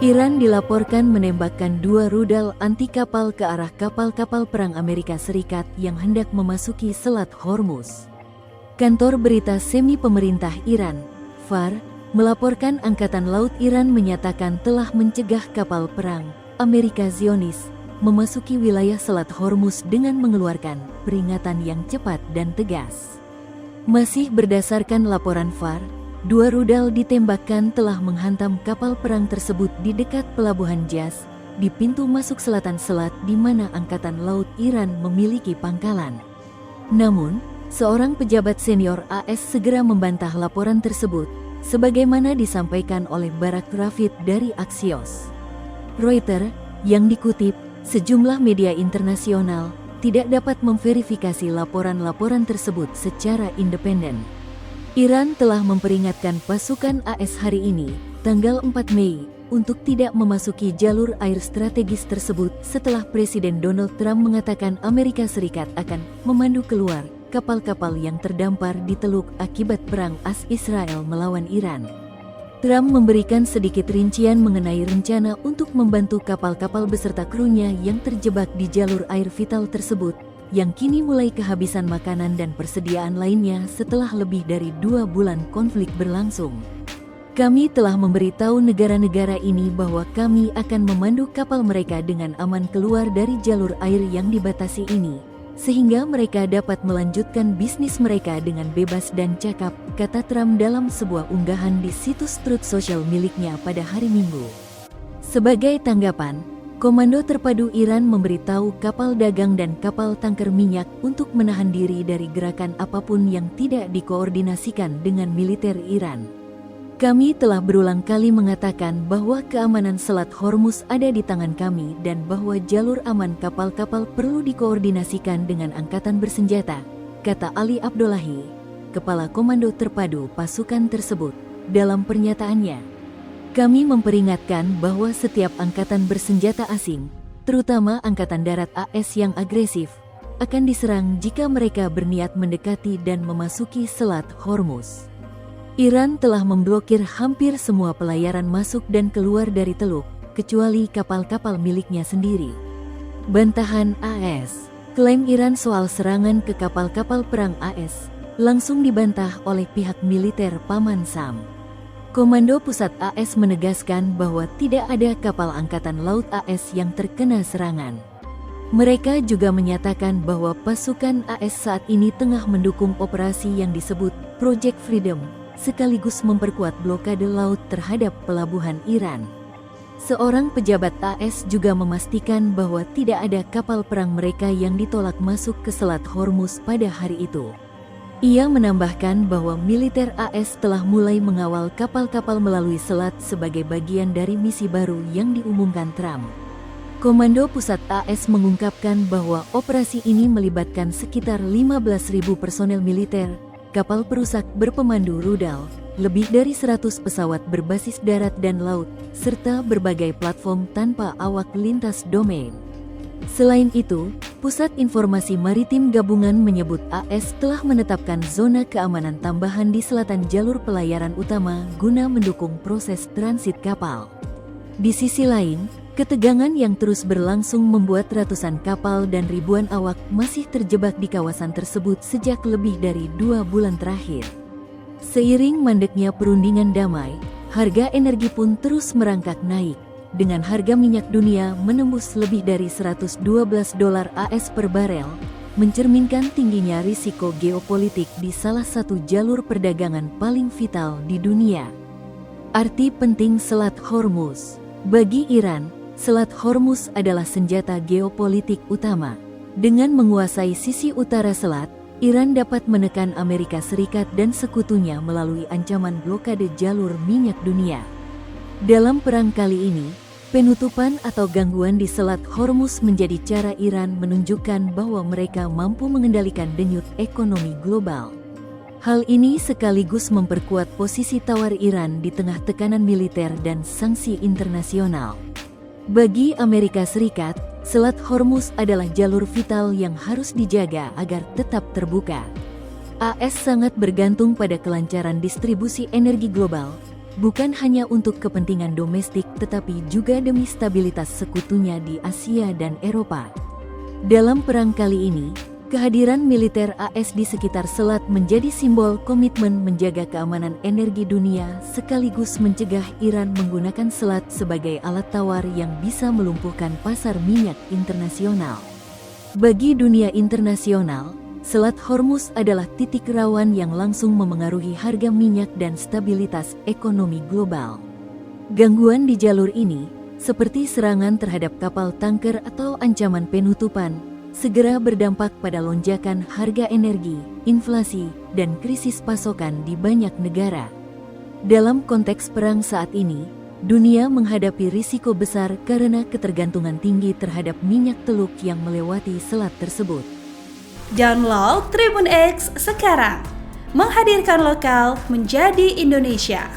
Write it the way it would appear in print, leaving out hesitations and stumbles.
Iran dilaporkan menembakkan 2 rudal anti kapal ke arah kapal-kapal perang Amerika Serikat yang hendak memasuki Selat Hormuz. Kantor berita semi pemerintah Iran, FAR, melaporkan Angkatan Laut Iran menyatakan telah mencegah kapal perang Amerika Zionis memasuki wilayah Selat Hormuz dengan mengeluarkan peringatan yang cepat dan tegas. Masih berdasarkan laporan FAR, 2 rudal ditembakkan telah menghantam kapal perang tersebut di dekat Pelabuhan Jas, di pintu masuk selatan selat di mana Angkatan Laut Iran memiliki pangkalan. Namun, seorang pejabat senior AS segera membantah laporan tersebut, sebagaimana disampaikan oleh Barak Ravid dari Axios. Reuters, yang dikutip, sejumlah media internasional tidak dapat memverifikasi laporan-laporan tersebut secara independen. Iran telah memperingatkan pasukan AS hari ini, tanggal 4 Mei, untuk tidak memasuki jalur air strategis tersebut setelah Presiden Donald Trump mengatakan Amerika Serikat akan memandu keluar kapal-kapal yang terdampar di Teluk akibat perang Israel melawan Iran. Trump memberikan sedikit rincian mengenai rencana untuk membantu kapal-kapal beserta krunya yang terjebak di jalur air vital tersebut, yang kini mulai kehabisan makanan dan persediaan lainnya setelah lebih dari 2 bulan konflik berlangsung. Kami telah memberitahu negara-negara ini bahwa kami akan memandu kapal mereka dengan aman keluar dari jalur air yang dibatasi ini, sehingga mereka dapat melanjutkan bisnis mereka dengan bebas dan cakap, kata Trump dalam sebuah unggahan di situs Truth Social miliknya pada hari Minggu. Sebagai tanggapan, Komando Terpadu Iran memberitahu kapal dagang dan kapal tanker minyak untuk menahan diri dari gerakan apapun yang tidak dikoordinasikan dengan militer Iran. Kami telah berulang kali mengatakan bahwa keamanan Selat Hormuz ada di tangan kami dan bahwa jalur aman kapal-kapal perlu dikoordinasikan dengan angkatan bersenjata, kata Ali Abdullahi, Kepala Komando Terpadu pasukan tersebut, dalam pernyataannya. Kami memperingatkan bahwa setiap angkatan bersenjata asing, terutama Angkatan Darat AS yang agresif, akan diserang jika mereka berniat mendekati dan memasuki Selat Hormuz. Iran telah memblokir hampir semua pelayaran masuk dan keluar dari teluk, kecuali kapal-kapal miliknya sendiri. Bantahan AS, klaim Iran soal serangan ke kapal-kapal perang AS, langsung dibantah oleh pihak militer Paman Sam. Komando Pusat AS menegaskan bahwa tidak ada kapal Angkatan Laut AS yang terkena serangan. Mereka juga menyatakan bahwa pasukan AS saat ini tengah mendukung operasi yang disebut Project Freedom, sekaligus memperkuat blokade laut terhadap pelabuhan Iran. Seorang pejabat AS juga memastikan bahwa tidak ada kapal perang mereka yang ditolak masuk ke Selat Hormuz pada hari itu. Ia menambahkan bahwa militer AS telah mulai mengawal kapal-kapal melalui selat sebagai bagian dari misi baru yang diumumkan Trump. Komando Pusat AS mengungkapkan bahwa operasi ini melibatkan sekitar 15.000 personel militer, kapal perusak berpemandu rudal, lebih dari 100 pesawat berbasis darat dan laut, serta berbagai platform tanpa awak lintas domain. Selain itu, Pusat Informasi Maritim Gabungan menyebut AS telah menetapkan zona keamanan tambahan di selatan jalur pelayaran utama guna mendukung proses transit kapal. Di sisi lain, ketegangan yang terus berlangsung membuat ratusan kapal dan ribuan awak masih terjebak di kawasan tersebut sejak lebih dari 2 bulan terakhir. Seiring mandeknya perundingan damai, harga energi pun terus merangkak naik, dengan harga minyak dunia menembus lebih dari $112 AS per barel, mencerminkan tingginya risiko geopolitik di salah satu jalur perdagangan paling vital di dunia. Arti penting Selat Hormuz. Bagi Iran, Selat Hormuz adalah senjata geopolitik utama. Dengan menguasai sisi utara selat, Iran dapat menekan Amerika Serikat dan sekutunya melalui ancaman blokade jalur minyak dunia. Dalam perang kali ini, penutupan atau gangguan di Selat Hormuz menjadi cara Iran menunjukkan bahwa mereka mampu mengendalikan denyut ekonomi global. Hal ini sekaligus memperkuat posisi tawar Iran di tengah tekanan militer dan sanksi internasional. Bagi Amerika Serikat, Selat Hormuz adalah jalur vital yang harus dijaga agar tetap terbuka. AS sangat bergantung pada kelancaran distribusi energi global, bukan hanya untuk kepentingan domestik tetapi juga demi stabilitas sekutunya di Asia dan Eropa. Dalam perang kali ini, kehadiran militer AS di sekitar selat menjadi simbol komitmen menjaga keamanan energi dunia sekaligus mencegah Iran menggunakan selat sebagai alat tawar yang bisa melumpuhkan pasar minyak internasional. Bagi dunia internasional, Selat Hormuz adalah titik rawan yang langsung memengaruhi harga minyak dan stabilitas ekonomi global. Gangguan di jalur ini, seperti serangan terhadap kapal tanker atau ancaman penutupan, segera berdampak pada lonjakan harga energi, inflasi, dan krisis pasokan di banyak negara. Dalam konteks perang saat ini, dunia menghadapi risiko besar karena ketergantungan tinggi terhadap minyak teluk yang melewati selat tersebut. Download Tribun X sekarang, menghadirkan lokal menjadi Indonesia.